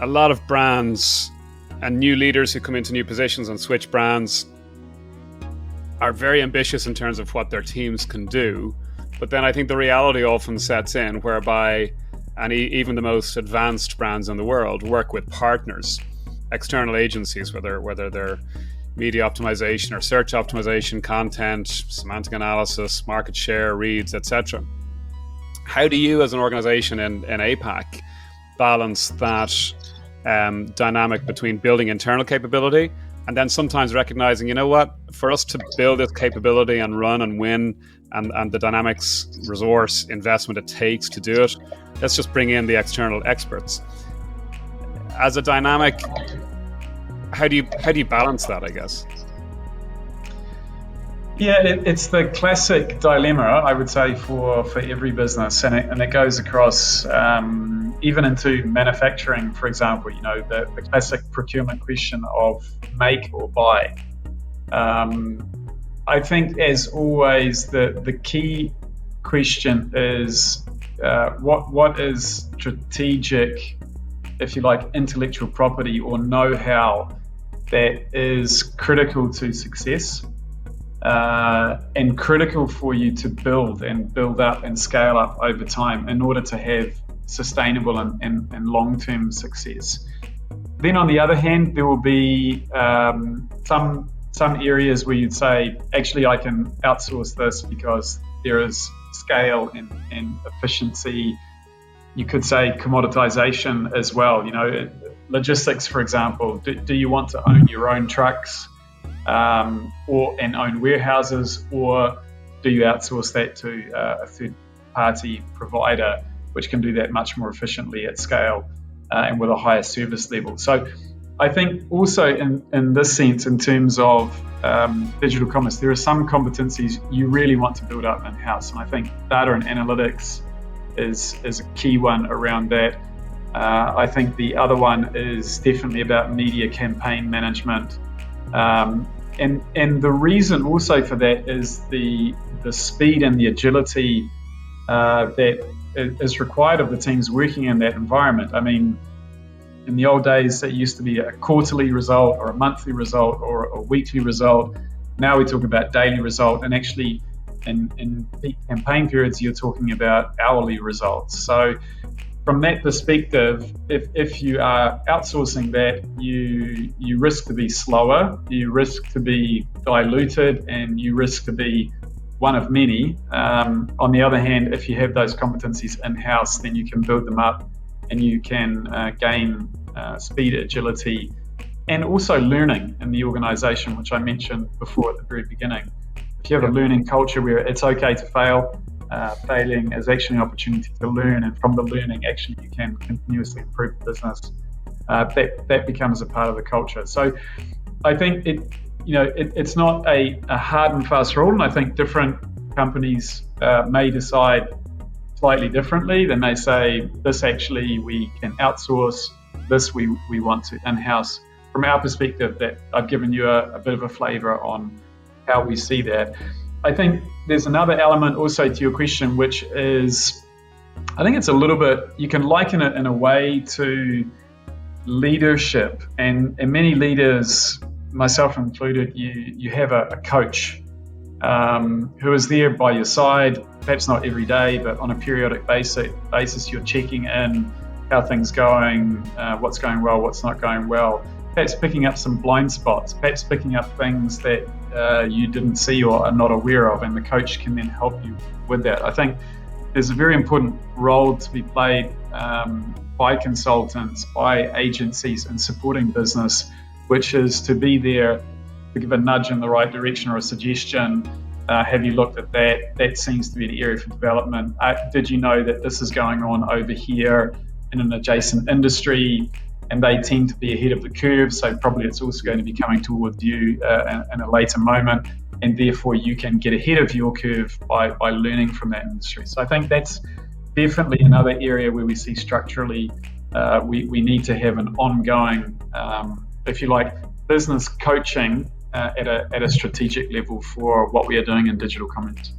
a lot of brands and new leaders who come into new positions and switch brands are very ambitious in terms of what their teams can do. But then I think the reality often sets in whereby even the most advanced brands in the world work with partners, external agencies, whether they're media optimization or search optimization, content, semantic analysis, market share, reads, etc. How do you as an organization in APAC balance that dynamic between building internal capability and then sometimes recognizing, you know what, for us to build this capability and run and win and the dynamics, resource, investment it takes to do it, let's just bring in the external experts. As a dynamic, how do you balance that, I guess? Yeah, it's the classic dilemma, I would say, for every business, and it goes across even into manufacturing, for example. You know, the classic procurement question of make or buy. I think, as always, the key question is what is strategic, if you like, intellectual property or know-how that is critical to success. And critical for you to build up and scale up over time in order to have sustainable and long-term success. Then on the other hand, there will be some areas where you'd say, actually, I can outsource this because there is scale and efficiency. You could say commoditization as well. You know, logistics, for example. Do you want to own your own trucks? And own warehouses, or do you outsource that to a third-party provider, which can do that much more efficiently at scale and with a higher service level? So I think also in this sense, in terms of digital commerce, there are some competencies you really want to build up in-house, and I think data and analytics is a key one around that. I think the other one is definitely about media campaign management. And the reason also for that is the speed and the agility that is required of the teams working in that environment. I mean, in the old days, it used to be a quarterly result or a monthly result or a weekly result. Now we talk about daily result, and actually in peak campaign periods, you're talking about hourly results. So from that perspective, if you are outsourcing that, you risk to be slower, you risk to be diluted, and you risk to be one of many. On the other hand, if you have those competencies in-house, then you can build them up and you can gain speed, agility, and also learning in the organization, which I mentioned before at the very beginning. If you have a learning culture where it's okay to fail, failing is actually an opportunity to learn, and from the learning, actually, you can continuously improve the business. That becomes a part of the culture. So, I think it's not a hard and fast rule, and I think different companies may decide slightly differently. They may say, this actually we can outsource, this we want to in-house. From our perspective, that I've given you a bit of a flavor on how we see that. I think there's another element also to your question, which is, I think it's a little bit, you can liken it in a way to leadership. And many leaders, myself included, you have a coach who is there by your side, perhaps not every day, but on a periodic basis, you're checking in how things going, what's going well, what's not going well, perhaps picking up some blind spots, perhaps picking up things that you didn't see or are not aware of, and the coach can then help you with that. I think there's a very important role to be played by consultants, by agencies in supporting business, which is to be there to give a nudge in the right direction or a suggestion. Have you looked at that? That seems to be an area for development. Did you know that this is going on over here in an adjacent industry? And they tend to be ahead of the curve, so probably it's also going to be coming towards you in a later moment, and therefore you can get ahead of your curve by learning from that industry. So I think that's definitely another area where we see structurally we need to have an ongoing, if you like, business coaching at a strategic level for what we are doing in digital commerce.